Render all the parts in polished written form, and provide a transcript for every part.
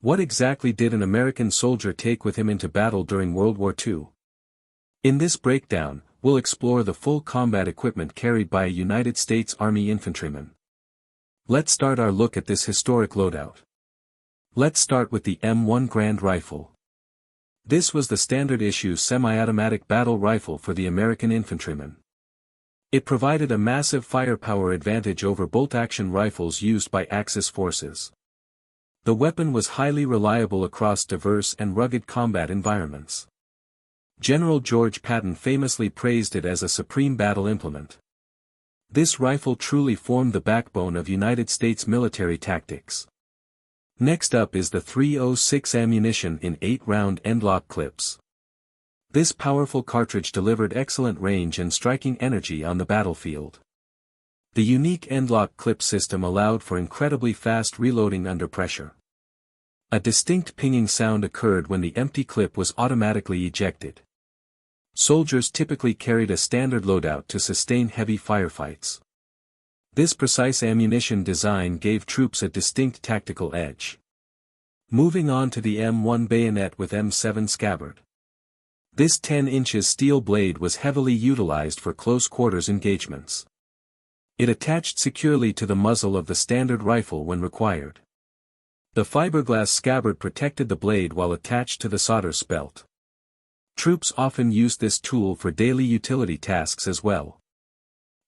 What exactly did an American soldier take with him into battle during World War II? In this breakdown, we'll explore the full combat equipment carried by a United States Army infantryman. Let's start our look at this historic loadout. Let's start with the M1 Grand Rifle. This was the standard-issue semi-automatic battle rifle for the American infantryman. It provided a massive firepower advantage over bolt-action rifles used by Axis forces. The weapon was highly reliable across diverse and rugged combat environments. General George Patton famously praised it as a supreme battle implement. This rifle truly formed the backbone of United States military tactics. Next up is the .306 ammunition in 8-round endlock clips. This powerful cartridge delivered excellent range and striking energy on the battlefield. The unique endlock clip system allowed for incredibly fast reloading under pressure. A distinct pinging sound occurred when the empty clip was automatically ejected. Soldiers typically carried a standard loadout to sustain heavy firefights. This precise ammunition design gave troops a distinct tactical edge. Moving on to the M1 bayonet with M7 scabbard. This 10-inch steel blade was heavily utilized for close-quarters engagements. It attached securely to the muzzle of the standard rifle when required. The fiberglass scabbard protected the blade while attached to the solder spelt. Troops often used this tool for daily utility tasks as well.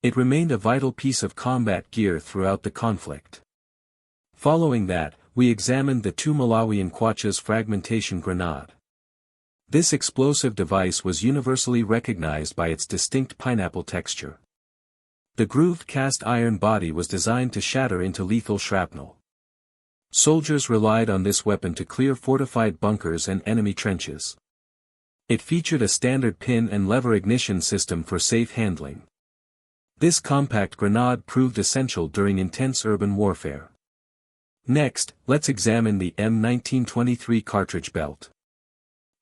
It remained a vital piece of combat gear throughout the conflict. Following that, we examined the 2 Malawian Kwacha's fragmentation grenade. This explosive device was universally recognized by its distinct pineapple texture. The grooved cast iron body was designed to shatter into lethal shrapnel. Soldiers relied on this weapon to clear fortified bunkers and enemy trenches. It featured a standard pin and lever ignition system for safe handling. This compact grenade proved essential during intense urban warfare. Next, let's examine the M1923 cartridge belt.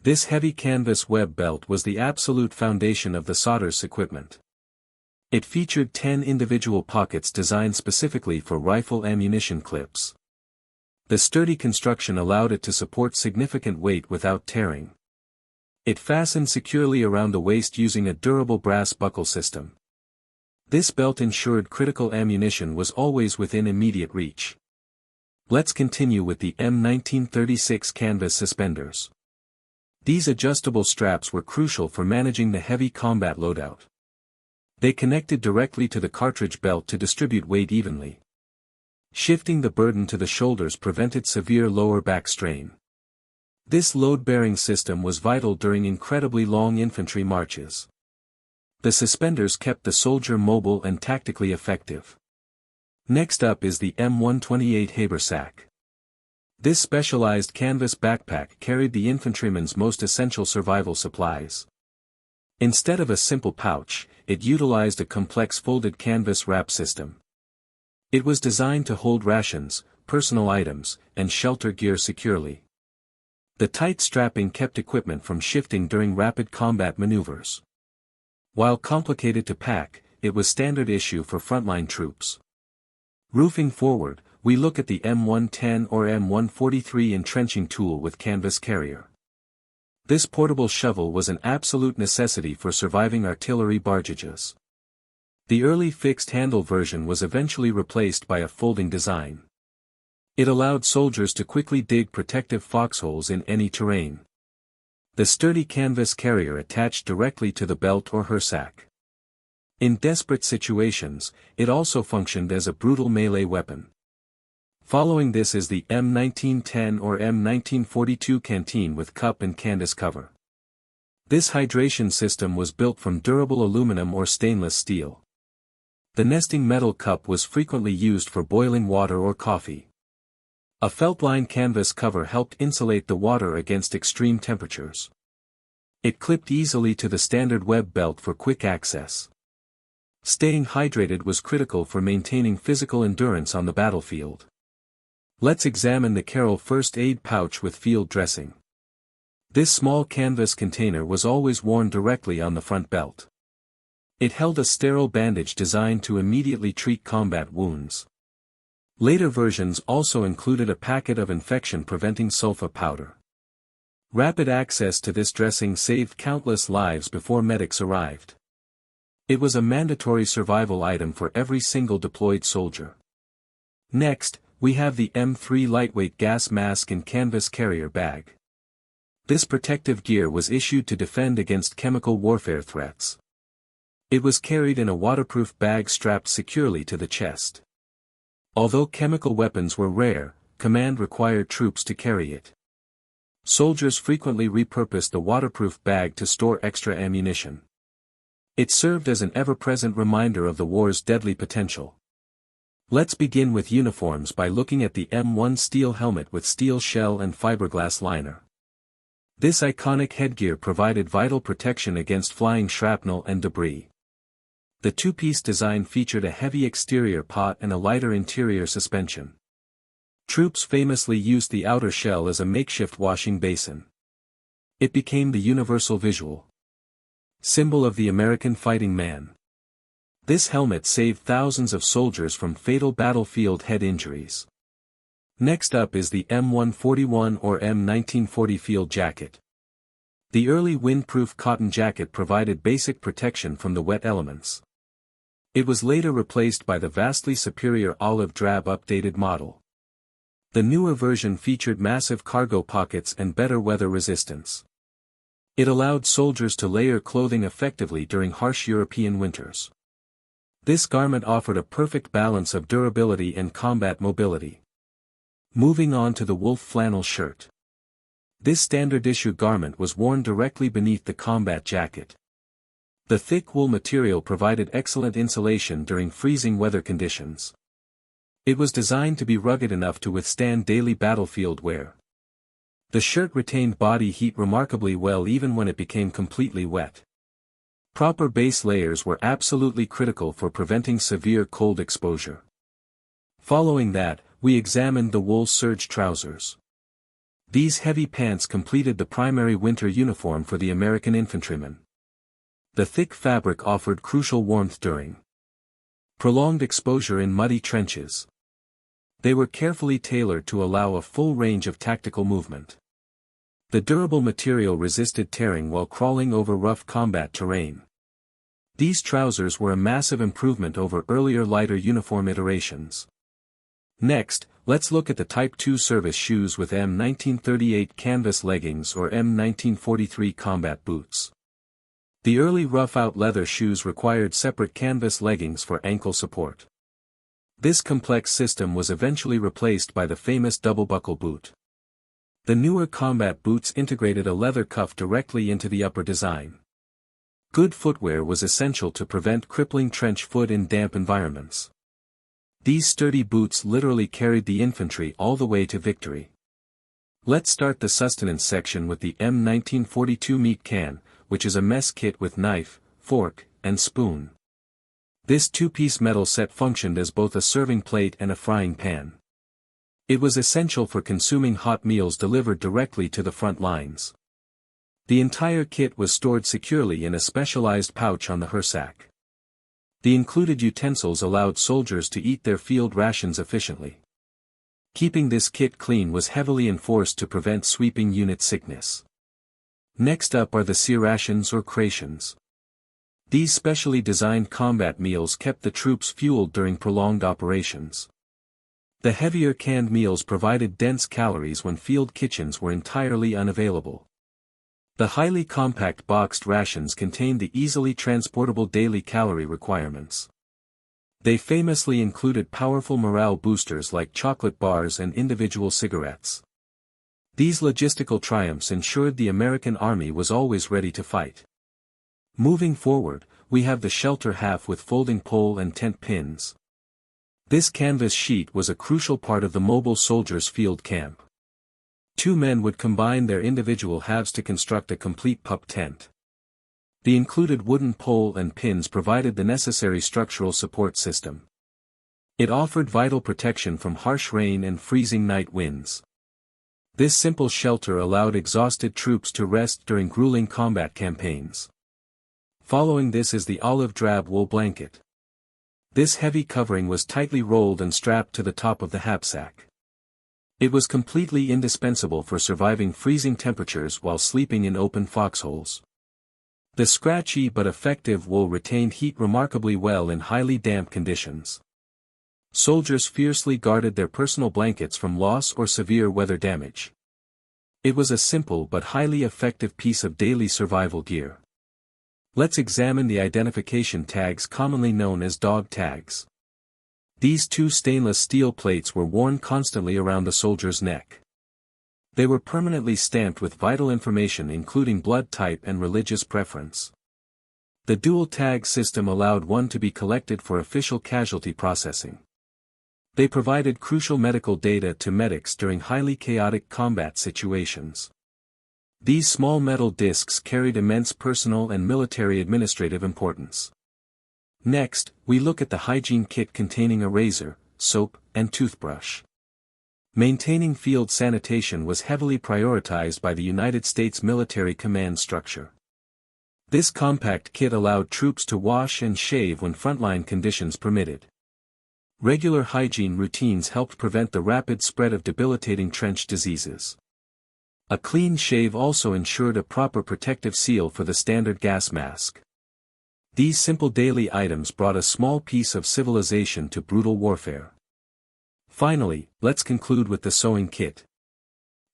This heavy canvas web belt was the absolute foundation of the soldier's equipment. It featured 10 individual pockets designed specifically for rifle ammunition clips. The sturdy construction allowed it to support significant weight without tearing. It fastened securely around the waist using a durable brass buckle system. This belt ensured critical ammunition was always within immediate reach. Let's continue with the M1936 canvas suspenders. These adjustable straps were crucial for managing the heavy combat loadout. They connected directly to the cartridge belt to distribute weight evenly. Shifting the burden to the shoulders prevented severe lower back strain. This load-bearing system was vital during incredibly long infantry marches. The suspenders kept the soldier mobile and tactically effective. Next up is the M128 haversack. This specialized canvas backpack carried the infantryman's most essential survival supplies. Instead of a simple pouch, it utilized a complex folded canvas wrap system. It was designed to hold rations, personal items, and shelter gear securely. The tight strapping kept equipment from shifting during rapid combat maneuvers. While complicated to pack, it was standard issue for frontline troops. Roofing forward, we look at the M110 or M143 entrenching tool with canvas carrier. This portable shovel was an absolute necessity for surviving artillery bargages. The early fixed-handle version was eventually replaced by a folding design. It allowed soldiers to quickly dig protective foxholes in any terrain. The sturdy canvas carrier attached directly to the belt or haversack. In desperate situations, it also functioned as a brutal melee weapon. Following this is the M1910 or M1942 canteen with cup and canvas cover. This hydration system was built from durable aluminum or stainless steel. The nesting metal cup was frequently used for boiling water or coffee. A felt-lined canvas cover helped insulate the water against extreme temperatures. It clipped easily to the standard web belt for quick access. Staying hydrated was critical for maintaining physical endurance on the battlefield. Let's examine the Carroll first aid pouch with field dressing. This small canvas container was always worn directly on the front belt. It held a sterile bandage designed to immediately treat combat wounds. Later versions also included a packet of infection-preventing sulfa powder. Rapid access to this dressing saved countless lives before medics arrived. It was a mandatory survival item for every single deployed soldier. Next, we have the M3 lightweight gas mask and canvas carrier bag. This protective gear was issued to defend against chemical warfare threats. It was carried in a waterproof bag strapped securely to the chest. Although chemical weapons were rare, command required troops to carry it. Soldiers frequently repurposed the waterproof bag to store extra ammunition. It served as an ever-present reminder of the war's deadly potential. Let's begin with uniforms by looking at the M1 steel helmet with steel shell and fiberglass liner. This iconic headgear provided vital protection against flying shrapnel and debris. The two-piece design featured a heavy exterior pot and a lighter interior suspension. Troops famously used the outer shell as a makeshift washing basin. It became the universal visual symbol of the American fighting man. This helmet saved thousands of soldiers from fatal battlefield head injuries. Next up is the M141 or M1940 field jacket. The early windproof cotton jacket provided basic protection from the wet elements. It was later replaced by the vastly superior olive drab updated model. The newer version featured massive cargo pockets and better weather resistance. It allowed soldiers to layer clothing effectively during harsh European winters. This garment offered a perfect balance of durability and combat mobility. Moving on to the wolf flannel shirt. This standard-issue garment was worn directly beneath the combat jacket. The thick wool material provided excellent insulation during freezing weather conditions. It was designed to be rugged enough to withstand daily battlefield wear. The shirt retained body heat remarkably well even when it became completely wet. Proper base layers were absolutely critical for preventing severe cold exposure. Following that, we examined the wool serge trousers. These heavy pants completed the primary winter uniform for the American infantrymen. The thick fabric offered crucial warmth during prolonged exposure in muddy trenches. They were carefully tailored to allow a full range of tactical movement. The durable material resisted tearing while crawling over rough combat terrain. These trousers were a massive improvement over earlier lighter uniform iterations. Next, let's look at the Type II service shoes with M1938 canvas leggings or M1943 combat boots. The early rough-out leather shoes required separate canvas leggings for ankle support. This complex system was eventually replaced by the famous double-buckle boot. The newer combat boots integrated a leather cuff directly into the upper design. Good footwear was essential to prevent crippling trench foot in damp environments. These sturdy boots literally carried the infantry all the way to victory. Let's start the sustenance section with the M1942 meat can, which is a mess kit with knife, fork, and spoon. This two-piece metal set functioned as both a serving plate and a frying pan. It was essential for consuming hot meals delivered directly to the front lines. The entire kit was stored securely in a specialized pouch on the haversack. The included utensils allowed soldiers to eat their field rations efficiently. Keeping this kit clean was heavily enforced to prevent sweeping unit sickness. Next up are the sear rations or crations. These specially designed combat meals kept the troops fueled during prolonged operations. The heavier canned meals provided dense calories when field kitchens were entirely unavailable. The highly compact boxed rations contained the easily transportable daily calorie requirements. They famously included powerful morale boosters like chocolate bars and individual cigarettes. These logistical triumphs ensured the American Army was always ready to fight. Moving forward, we have the shelter half with folding pole and tent pins. This canvas sheet was a crucial part of the mobile soldiers' field camp. Two men would combine their individual halves to construct a complete pup tent. The included wooden pole and pins provided the necessary structural support system. It offered vital protection from harsh rain and freezing night winds. This simple shelter allowed exhausted troops to rest during grueling combat campaigns. Following this is the olive drab wool blanket. This heavy covering was tightly rolled and strapped to the top of the haversack. It was completely indispensable for surviving freezing temperatures while sleeping in open foxholes. The scratchy but effective wool retained heat remarkably well in highly damp conditions. Soldiers fiercely guarded their personal blankets from loss or severe weather damage. It was a simple but highly effective piece of daily survival gear. Let's examine the identification tags commonly known as dog tags. These two stainless steel plates were worn constantly around the soldier's neck. They were permanently stamped with vital information including blood type and religious preference. The dual tag system allowed one to be collected for official casualty processing. They provided crucial medical data to medics during highly chaotic combat situations. These small metal discs carried immense personal and military administrative importance. Next, we look at the hygiene kit containing a razor, soap, and toothbrush. Maintaining field sanitation was heavily prioritized by the United States military command structure. This compact kit allowed troops to wash and shave when frontline conditions permitted. Regular hygiene routines helped prevent the rapid spread of debilitating trench diseases. A clean shave also ensured a proper protective seal for the standard gas mask. These simple daily items brought a small piece of civilization to brutal warfare. Finally, let's conclude with the sewing kit.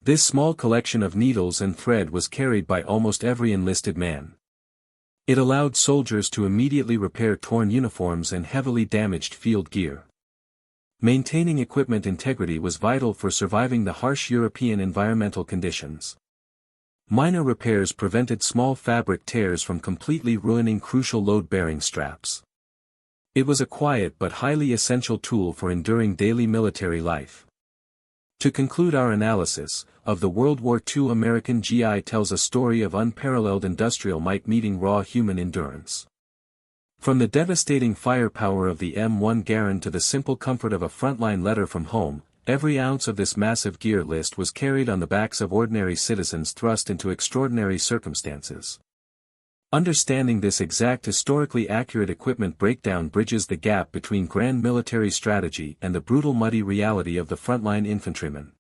This small collection of needles and thread was carried by almost every enlisted man. It allowed soldiers to immediately repair torn uniforms and heavily damaged field gear. Maintaining equipment integrity was vital for surviving the harsh European environmental conditions. Minor repairs prevented small fabric tears from completely ruining crucial load-bearing straps. It was a quiet but highly essential tool for enduring daily military life. To conclude our analysis of the World War II, American GI tells a story of unparalleled industrial might meeting raw human endurance. From the devastating firepower of the M1 Garand to the simple comfort of a frontline letter from home, every ounce of this massive gear list was carried on the backs of ordinary citizens thrust into extraordinary circumstances. Understanding this exact historically accurate equipment breakdown bridges the gap between grand military strategy and the brutal muddy reality of the frontline infantryman.